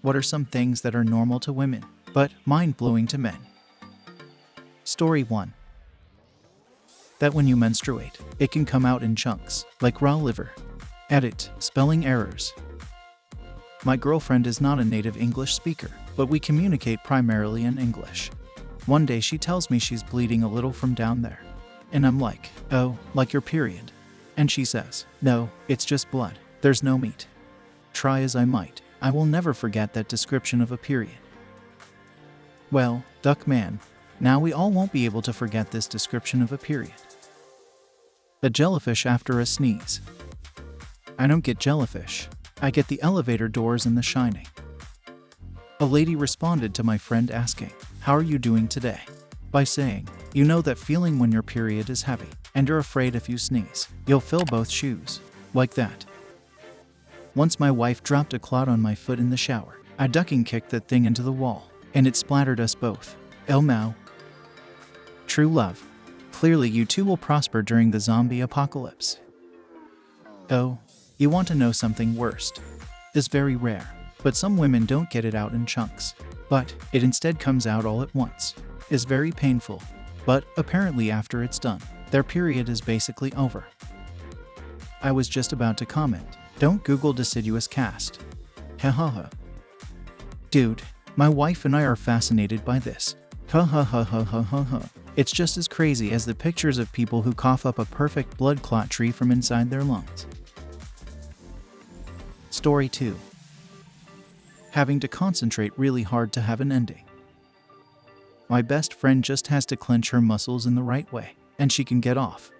What are some things that are normal to women, but mind-blowing to men? Story 1. That when you menstruate, it can come out in chunks, like raw liver. Edit, spelling errors. My girlfriend is not a native English speaker, but we communicate primarily in English. One day she tells me she's bleeding a little from down there. And I'm like, oh, like your period. And she says, no, it's just blood. There's no meat. Try as I might, I will never forget that description of a period. Well, duck man, now we all won't be able to forget this description of a period. A jellyfish after a sneeze. I don't get jellyfish. I get the elevator doors in The Shining. A lady responded to my friend asking, how are you doing today? By saying, you know that feeling when your period is heavy, and you're afraid if you sneeze, you'll fill both shoes. Like that. Once my wife dropped a clot on my foot in the shower. I ducking kicked that thing into the wall, and it splattered us both. El Mao. True love. Clearly you two will prosper during the zombie apocalypse. Oh, you want to know something worst? It's very rare, but some women don't get it out in chunks. But it instead comes out all at once. It's very painful, but apparently after it's done, their period is basically over. I was just about to comment, don't Google deciduous cast. Ha ha ha. Dude, my wife and I are fascinated by this. Ha ha ha ha ha ha ha. It's just as crazy as the pictures of people who cough up a perfect blood clot tree from inside their lungs. Story 2. Having to concentrate really hard to have an ending. My best friend just has to clench her muscles in the right way, and she can get off.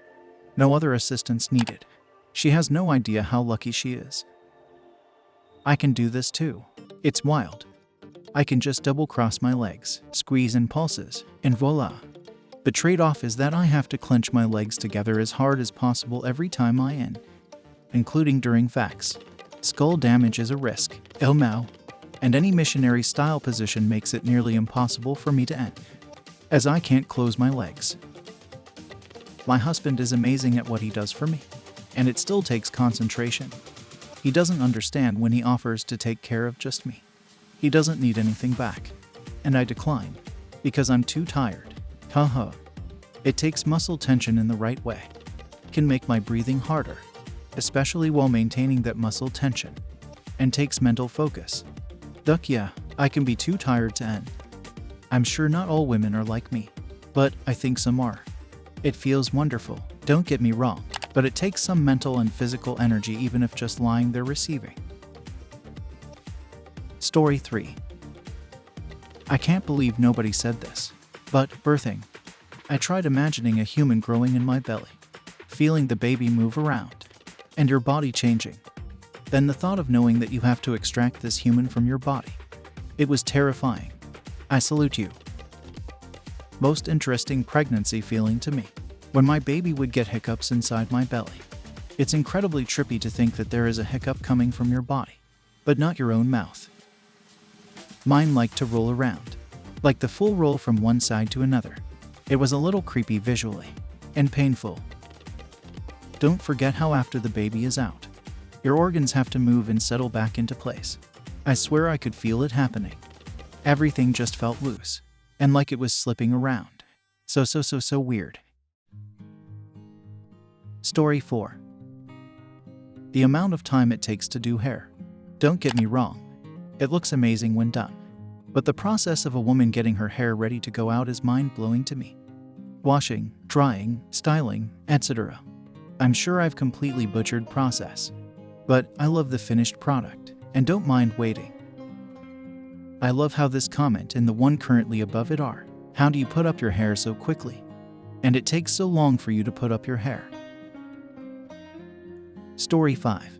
No other assistance needed. She has no idea how lucky she is. I can do this too. It's wild. I can just double cross my legs, squeeze in pulses, and voila. The trade-off is that I have to clench my legs together as hard as possible every time I end, including during facts. Skull damage is a risk, El Mao, and any missionary-style position makes it nearly impossible for me to end, as I can't close my legs. My husband is amazing at what he does for me, and it still takes concentration. He doesn't understand when he offers to take care of just me. He doesn't need anything back, and I decline, because I'm too tired. Haha. It takes muscle tension in the right way. Can make my breathing harder, especially while maintaining that muscle tension, and takes mental focus. Duck yeah, I can be too tired to end. I'm sure not all women are like me, but I think some are. It feels wonderful, don't get me wrong, but it takes some mental and physical energy even if just lying there receiving. Story 3. I can't believe nobody said this, but birthing. I tried imagining a human growing in my belly, feeling the baby move around, and your body changing. Then the thought of knowing that you have to extract this human from your body. It was terrifying. I salute you. Most interesting pregnancy feeling to me. When my baby would get hiccups inside my belly. It's incredibly trippy to think that there is a hiccup coming from your body, but not your own mouth. Mine liked to roll around, like the full roll from one side to another. It was a little creepy visually, and painful. Don't forget how after the baby is out, your organs have to move and settle back into place. I swear I could feel it happening. Everything just felt loose, and like it was slipping around. So weird. Story 4. The amount of time it takes to do hair. Don't get me wrong, it looks amazing when done. But the process of a woman getting her hair ready to go out is mind-blowing to me. Washing, drying, styling, etc. I'm sure I've completely butchered process, but I love the finished product and don't mind waiting. I love how this comment and the one currently above it are, how do you put up your hair so quickly? And it takes so long for you to put up your hair. Story 5.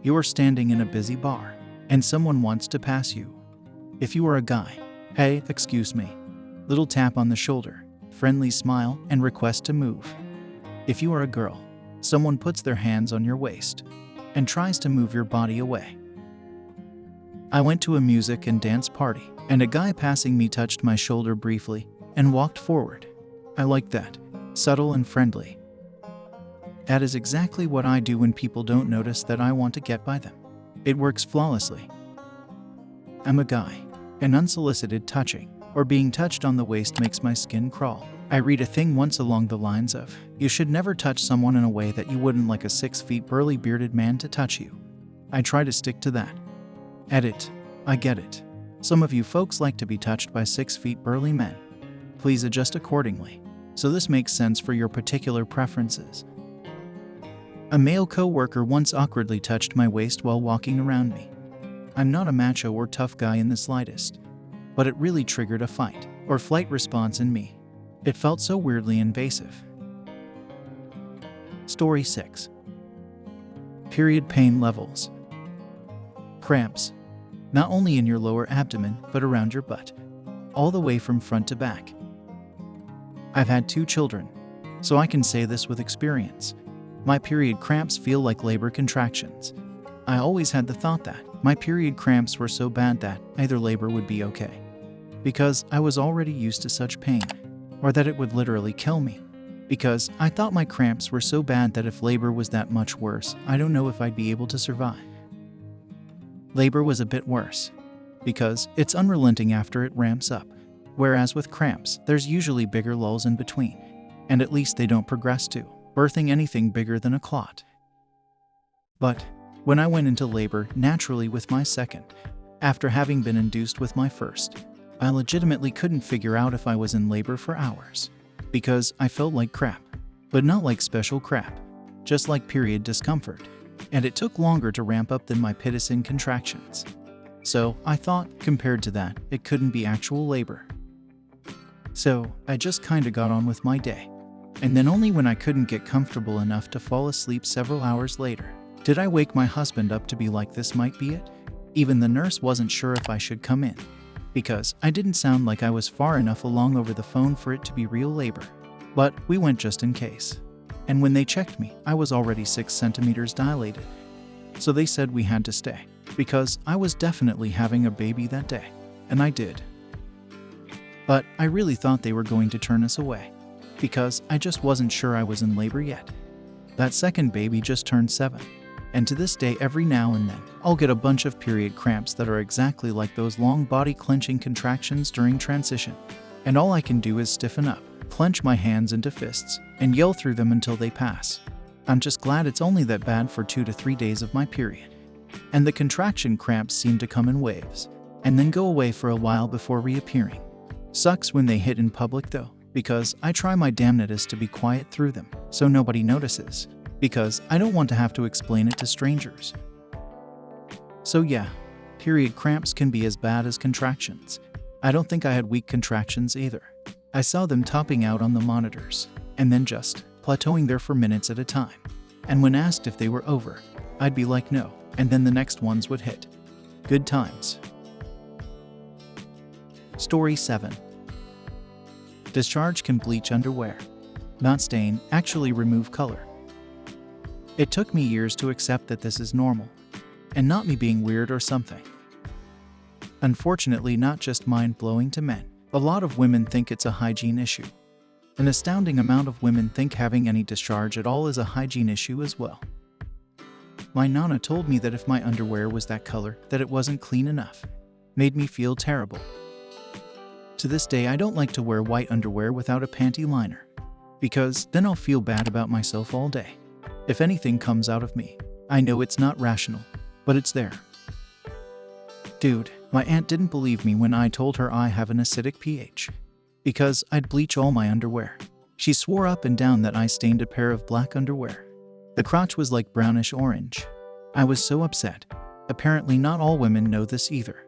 You are standing in a busy bar, and someone wants to pass you. If you are a guy, hey, excuse me. Little tap on the shoulder, friendly smile, and request to move. If you are a girl, someone puts their hands on your waist and tries to move your body away. I went to a music and dance party, and a guy passing me touched my shoulder briefly and walked forward. I like that. Subtle and friendly. That is exactly what I do when people don't notice that I want to get by them. It works flawlessly. I'm a guy, and unsolicited touching or being touched on the waist makes my skin crawl. I read a thing once along the lines of, you should never touch someone in a way that you wouldn't like a 6 feet burly bearded man to touch you. I try to stick to that. Edit. I get it. Some of you folks like to be touched by 6 feet burly men. Please adjust accordingly, so this makes sense for your particular preferences. A male co-worker once awkwardly touched my waist while walking around me. I'm not a macho or tough guy in the slightest, but it really triggered a fight or flight response in me. It felt so weirdly invasive. Story 6. Period pain levels. Cramps. Not only in your lower abdomen, but around your butt, all the way from front to back. I've had 2 children, so I can say this with experience. My period cramps feel like labor contractions. I always had the thought that my period cramps were so bad that either labor would be okay, because I was already used to such pain, or that it would literally kill me, because I thought my cramps were so bad that if labor was that much worse, I don't know if I'd be able to survive. Labor was a bit worse, because it's unrelenting after it ramps up, whereas with cramps, there's usually bigger lulls in between, and at least they don't progress to birthing anything bigger than a clot. But when I went into labor naturally with my second, after having been induced with my first, I legitimately couldn't figure out if I was in labor for hours, because I felt like crap, but not like special crap, just like period discomfort, and it took longer to ramp up than my pitocin contractions. So I thought, compared to that, it couldn't be actual labor. So I just kinda got on with my day, and then only when I couldn't get comfortable enough to fall asleep several hours later did I wake my husband up to be like, this might be it. Even the nurse wasn't sure if I should come in, because I didn't sound like I was far enough along over the phone for it to be real labor. But we went just in case. And when they checked me, I was already 6 centimeters dilated. So they said we had to stay, because I was definitely having a baby that day. And I did. But I really thought they were going to turn us away, because I just wasn't sure I was in labor yet. That second baby just turned 7. And to this day, every now and then, I'll get a bunch of period cramps that are exactly like those long body clenching contractions during transition. And all I can do is stiffen up, clench my hands into fists, and yell through them until they pass. I'm just glad it's only that bad for 2 to 3 days of my period. And the contraction cramps seem to come in waves, and then go away for a while before reappearing. Sucks when they hit in public though, because I try my damnedest to be quiet through them, so nobody notices, because I don't want to have to explain it to strangers. So yeah, period cramps can be as bad as contractions. I don't think I had weak contractions either. I saw them topping out on the monitors, and then just plateauing there for minutes at a time. And when asked if they were over, I'd be like no, and then the next ones would hit. Good times. Story 7. Discharge can bleach underwear. Not stain, actually remove color. It took me years to accept that this is normal, and not me being weird or something. Unfortunately, not just mind-blowing to men. A lot of women think it's a hygiene issue. An astounding amount of women think having any discharge at all is a hygiene issue as well. My nana told me that if my underwear was that color, that it wasn't clean enough. Made me feel terrible. To this day, I don't like to wear white underwear without a panty liner, because then I'll feel bad about myself all day. If anything comes out of me, I know it's not rational, but it's there. Dude, my aunt didn't believe me when I told her I have an acidic pH, because I'd bleach all my underwear. She swore up and down that I stained a pair of black underwear. The crotch was like brownish orange. I was so upset. Apparently not all women know this either.